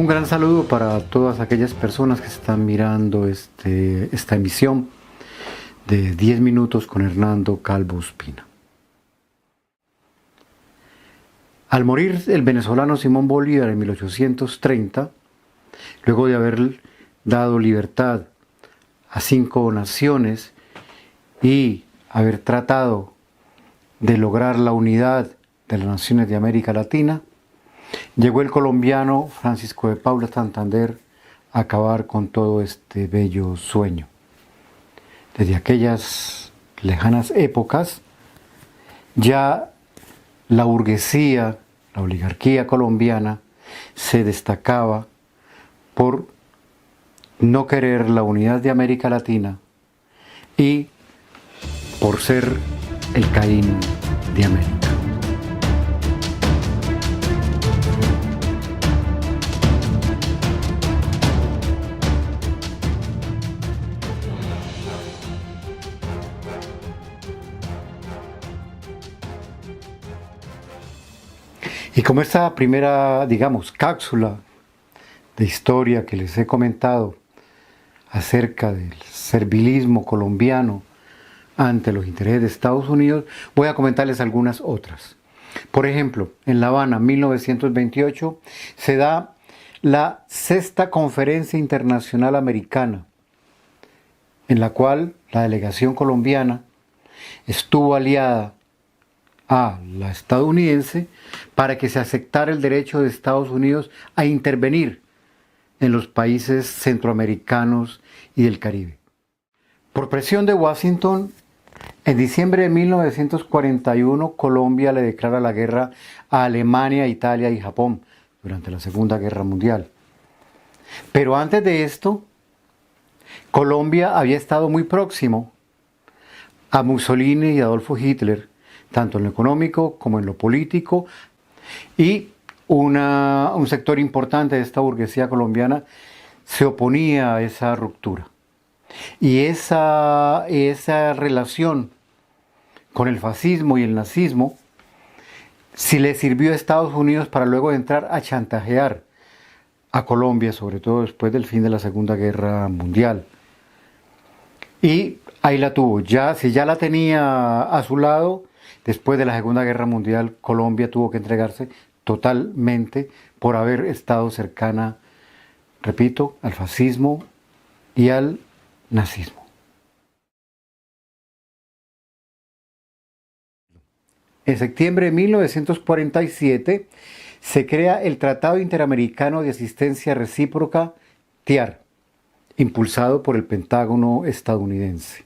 Un gran saludo para todas aquellas personas que están mirando esta emisión de 10 minutos con Hernando Calvo Ospina. Al morir el venezolano Simón Bolívar en 1830, luego de haber dado libertad a 5 naciones y haber tratado de lograr la unidad de las naciones de América Latina, llegó el colombiano Francisco de Paula Santander a acabar con todo este bello sueño. Desde aquellas lejanas épocas, ya la burguesía, la oligarquía colombiana, se destacaba por no querer la unidad de América Latina y por ser el Caín de América. Y como esta primera, cápsula de historia que les he comentado acerca del servilismo colombiano ante los intereses de Estados Unidos, voy a comentarles algunas otras. Por ejemplo, en La Habana, 1928, se da la Sexta Conferencia Internacional Americana, en la cual la delegación colombiana estuvo aliada a la estadounidense para que se aceptara el derecho de Estados Unidos a intervenir en los países centroamericanos y del Caribe. Por presión de Washington, en diciembre de 1941 Colombia le declara la guerra a Alemania, Italia y Japón durante la Segunda Guerra Mundial. Pero antes de esto, Colombia había estado muy próximo a Mussolini y Adolfo Hitler, tanto en lo económico como en lo político, y un sector importante de esta burguesía colombiana se oponía a esa ruptura. Y esa relación con el fascismo y el nazismo sí le sirvió a Estados Unidos para luego entrar a chantajear a Colombia, sobre todo después del fin de la Segunda Guerra Mundial. Y ahí la tuvo. Si ya la tenía a su lado, después de la Segunda Guerra Mundial, Colombia tuvo que entregarse totalmente por haber estado cercana, repito, al fascismo y al nazismo. En septiembre de 1947 se crea el Tratado Interamericano de Asistencia Recíproca, TIAR, impulsado por el Pentágono estadounidense.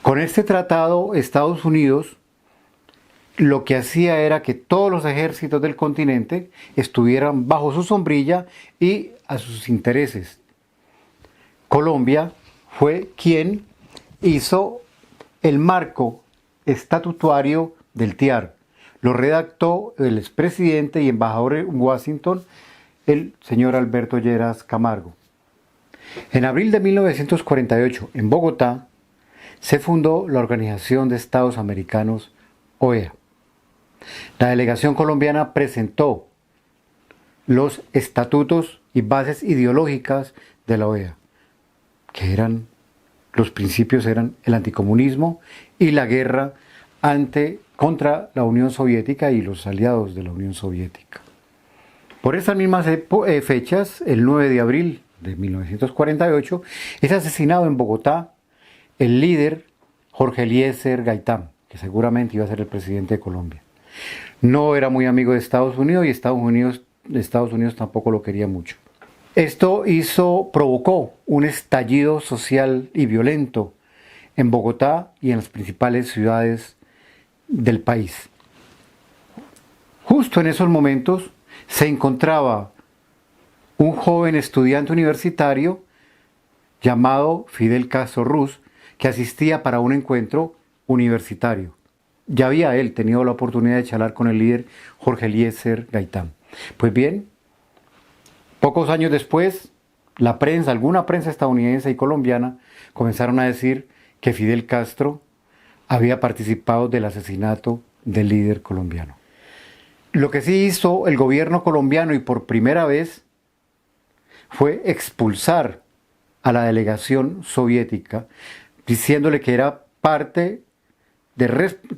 Con este tratado, Estados Unidos lo que hacía era que todos los ejércitos del continente estuvieran bajo su sombrilla y a sus intereses. Colombia fue quien hizo el marco estatutario del TIAR. Lo redactó el expresidente y embajador en Washington, el señor Alberto Lleras Camargo. En abril de 1948, en Bogotá, se fundó la Organización de Estados Americanos, OEA. La delegación colombiana presentó los estatutos y bases ideológicas de la OEA, que los principios eran el anticomunismo y la guerra contra la Unión Soviética y los aliados de la Unión Soviética. Por estas mismas fechas, el 9 de abril de 1948, es asesinado en Bogotá el líder Jorge Eliezer Gaitán, que seguramente iba a ser el presidente de Colombia. No era muy amigo de Estados Unidos y Estados Unidos tampoco lo quería mucho. Esto provocó un estallido social y violento en Bogotá y en las principales ciudades del país. Justo en esos momentos se encontraba un joven estudiante universitario llamado Fidel Castro Ruz, que asistía para un encuentro universitario. Ya había él tenido la oportunidad de charlar con el líder Jorge Eliezer Gaitán. Pues bien, pocos años después, alguna prensa estadounidense y colombiana comenzaron a decir que Fidel Castro había participado del asesinato del líder colombiano. Lo que sí hizo el gobierno colombiano y por primera vez fue expulsar a la delegación soviética, diciéndole que era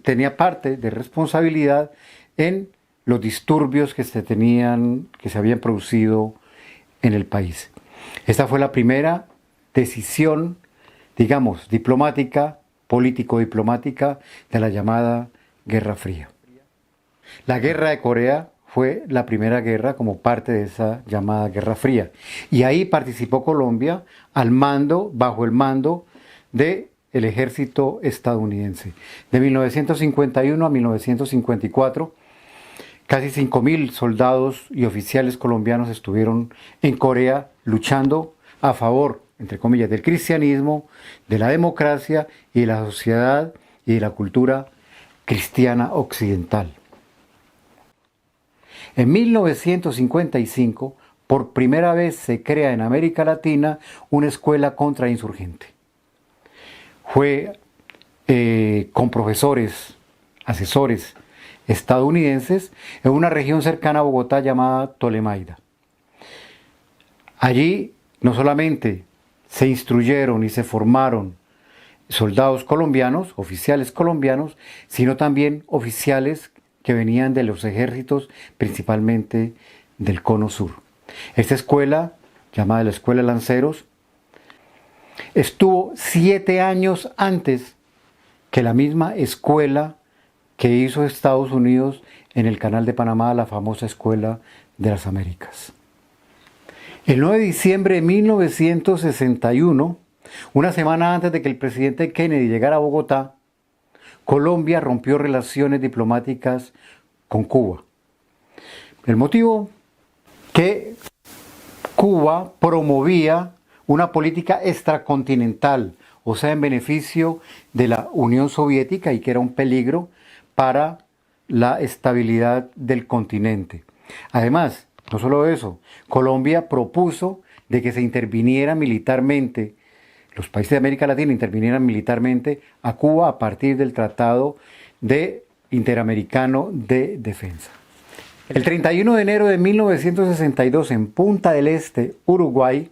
tenía parte de responsabilidad en los disturbios que se habían producido en el país. Esta fue la primera decisión, digamos, diplomática, político-diplomática de la llamada Guerra Fría. La Guerra de Corea fue la primera guerra como parte de esa llamada Guerra Fría. Y ahí participó Colombia bajo el mando del ejército estadounidense. De 1951 a 1954, casi 5.000 soldados y oficiales colombianos estuvieron en Corea luchando a favor, entre comillas, del cristianismo, de la democracia y de la sociedad y de la cultura cristiana occidental. En 1955, por primera vez se crea en América Latina una escuela contrainsurgente. Fue con profesores, asesores estadounidenses en una región cercana a Bogotá llamada Tolemaida. Allí no solamente se instruyeron y se formaron soldados colombianos, oficiales colombianos, sino también oficiales que venían de los ejércitos, principalmente del Cono Sur. Esta escuela, llamada la Escuela de Lanceros, estuvo 7 años antes que la misma escuela que hizo Estados Unidos en el Canal de Panamá, la famosa Escuela de las Américas. El 9 de diciembre de 1961, una semana antes de que el presidente Kennedy llegara a Bogotá, Colombia rompió relaciones diplomáticas con Cuba. El motivo que Cuba promovía una política extracontinental, o sea, en beneficio de la Unión Soviética y que era un peligro para la estabilidad del continente. Además, no solo eso, Colombia propuso de que se interviniera militarmente, los países de América Latina intervinieran militarmente a Cuba a partir del Tratado Interamericano de Defensa. El 31 de enero de 1962 en Punta del Este, Uruguay,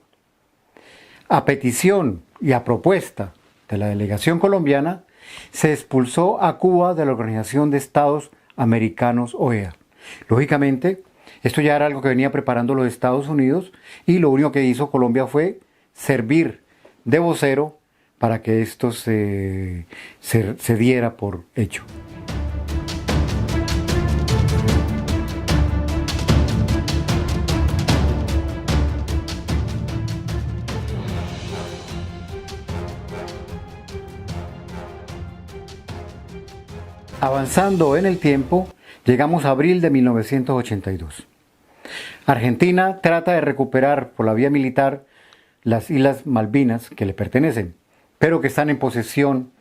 a petición y a propuesta de la delegación colombiana, se expulsó a Cuba de la Organización de Estados Americanos, OEA. Lógicamente, esto ya era algo que venía preparando los Estados Unidos y lo único que hizo Colombia fue servir de vocero para que esto se diera por hecho. Avanzando en el tiempo, llegamos a abril de 1982. Argentina trata de recuperar por la vía militar las Islas Malvinas que le pertenecen, pero que están en posesión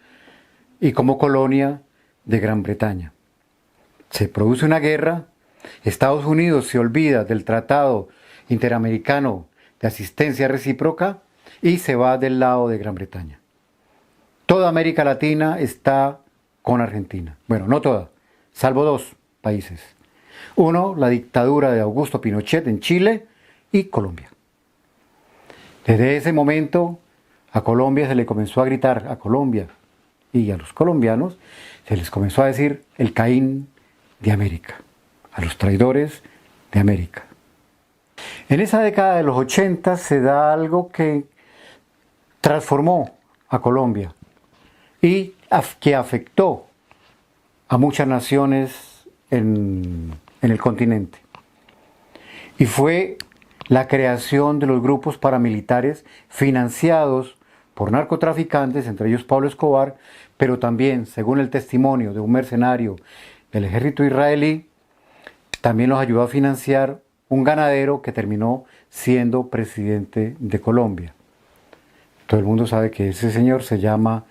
y como colonia de Gran Bretaña. Se produce una guerra, Estados Unidos se olvida del Tratado Interamericano de Asistencia Recíproca y se va del lado de Gran Bretaña. Toda América Latina está con Argentina. Bueno, no toda, salvo 2 países. Uno, la dictadura de Augusto Pinochet en Chile y Colombia. Desde ese momento a Colombia se le comenzó a gritar, a Colombia y a los colombianos, se les comenzó a decir el Caín de América, a los traidores de América. En esa década de los 80 se da algo que transformó a Colombia y que afectó a muchas naciones en el continente. Y fue la creación de los grupos paramilitares financiados por narcotraficantes, entre ellos Pablo Escobar, pero también, según el testimonio de un mercenario del ejército israelí, también los ayudó a financiar un ganadero que terminó siendo presidente de Colombia. Todo el mundo sabe que ese señor se llama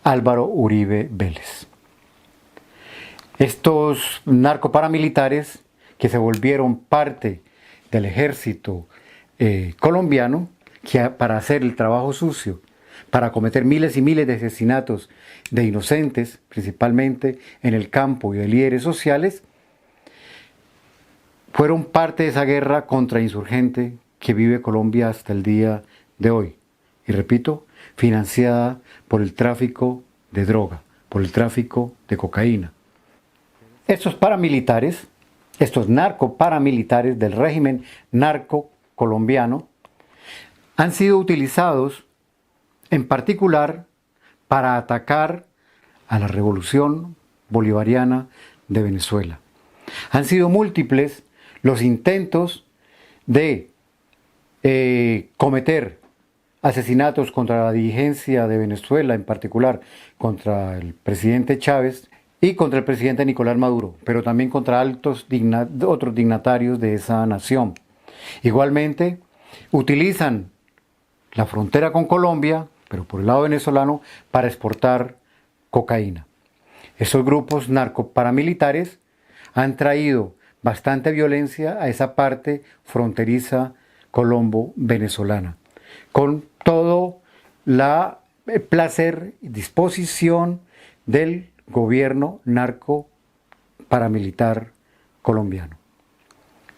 Álvaro Uribe Vélez. Estos narcoparamilitares que se volvieron parte del ejército colombiano, que para hacer el trabajo sucio, para cometer miles y miles de asesinatos de inocentes, principalmente en el campo y de líderes sociales, fueron parte de esa guerra contrainsurgente que vive Colombia hasta el día de hoy. Y repito, financiada por el tráfico de droga, por el tráfico de cocaína. Estos paramilitares, estos narcoparamilitares del régimen narco colombiano, han sido utilizados en particular para atacar a la revolución bolivariana de Venezuela. Han sido múltiples los intentos de cometer asesinatos contra la dirigencia de Venezuela, en particular contra el presidente Chávez y contra el presidente Nicolás Maduro, pero también contra otros dignatarios de esa nación. Igualmente, utilizan la frontera con Colombia, pero por el lado venezolano, para exportar cocaína. Esos grupos narcoparamilitares han traído bastante violencia a esa parte fronteriza colombo-venezolana, con todo el placer y disposición del gobierno narco-paramilitar colombiano.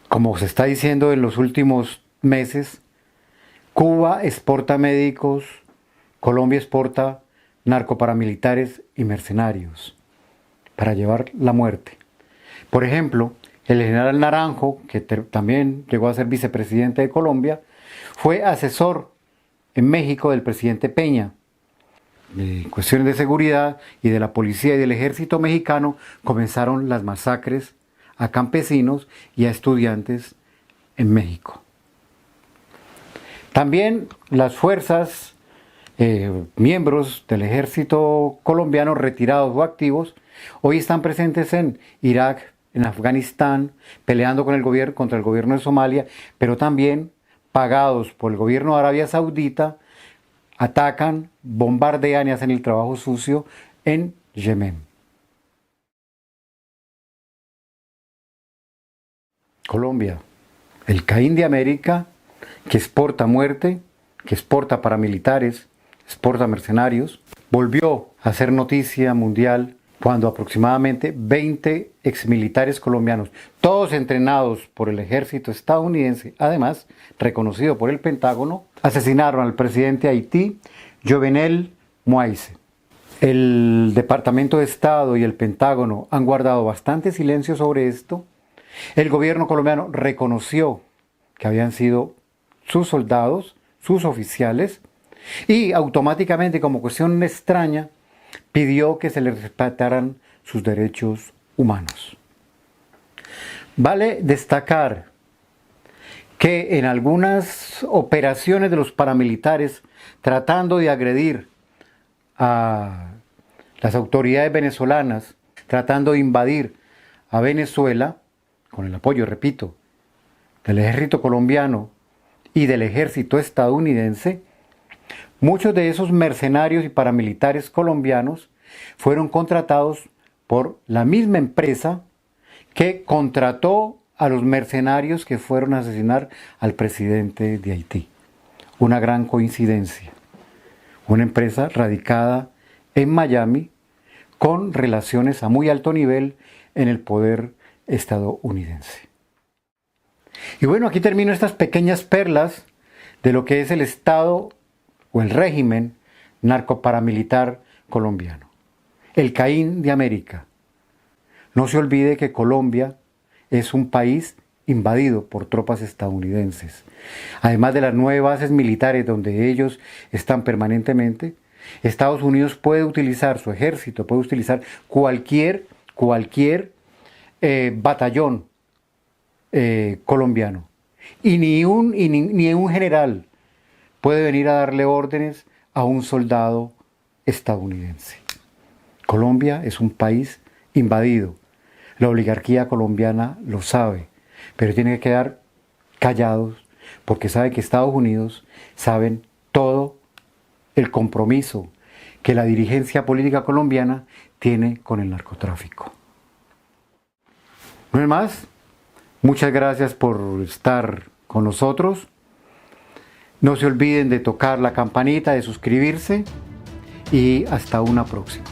Como se está diciendo en los últimos meses, Cuba exporta médicos, Colombia exporta narcoparamilitares y mercenarios para llevar la muerte. Por ejemplo, el general Naranjo, que también llegó a ser vicepresidente de Colombia, fue asesor en México del presidente Peña. De cuestiones de seguridad y de la policía y del ejército mexicano comenzaron las masacres a campesinos y a estudiantes en México. También las fuerzas, miembros del ejército colombiano retirados o activos, hoy están presentes en Irak, en Afganistán, peleando con contra el gobierno de Somalia, pero también pagados por el gobierno de Arabia Saudita, atacan, bombardean y hacen el trabajo sucio en Yemen. Colombia, el Caín de América, que exporta muerte, que exporta paramilitares, exporta mercenarios, volvió a ser noticia mundial cuando aproximadamente 20 exmilitares colombianos, todos entrenados por el ejército estadounidense, además reconocido por el Pentágono, asesinaron al presidente de Haití, Jovenel Moïse. El Departamento de Estado y el Pentágono han guardado bastante silencio sobre esto. El gobierno colombiano reconoció que habían sido sus soldados, sus oficiales, y automáticamente, como cuestión extraña, pidió que se les respetaran sus derechos humanos. Vale destacar que en algunas operaciones de los paramilitares tratando de agredir a las autoridades venezolanas, tratando de invadir a Venezuela, con el apoyo, repito, del ejército colombiano y del ejército estadounidense, muchos de esos mercenarios y paramilitares colombianos fueron contratados por la misma empresa que contrató a los mercenarios que fueron a asesinar al presidente de Haití. Una gran coincidencia. Una empresa radicada en Miami con relaciones a muy alto nivel en el poder estadounidense. Y bueno, aquí termino estas pequeñas perlas de lo que es el Estado o el régimen narcoparamilitar colombiano. El Caín de América. No se olvide que Colombia es un país invadido por tropas estadounidenses. Además de las 9 bases militares donde ellos están permanentemente, Estados Unidos puede utilizar su ejército, puede utilizar cualquier batallón colombiano. Y ni un general puede venir a darle órdenes a un soldado estadounidense. Colombia es un país invadido. La oligarquía colombiana lo sabe, pero tiene que quedar callados porque sabe que Estados Unidos saben todo el compromiso que la dirigencia política colombiana tiene con el narcotráfico. No es más, muchas gracias por estar con nosotros. No se olviden de tocar la campanita, de suscribirse y hasta una próxima.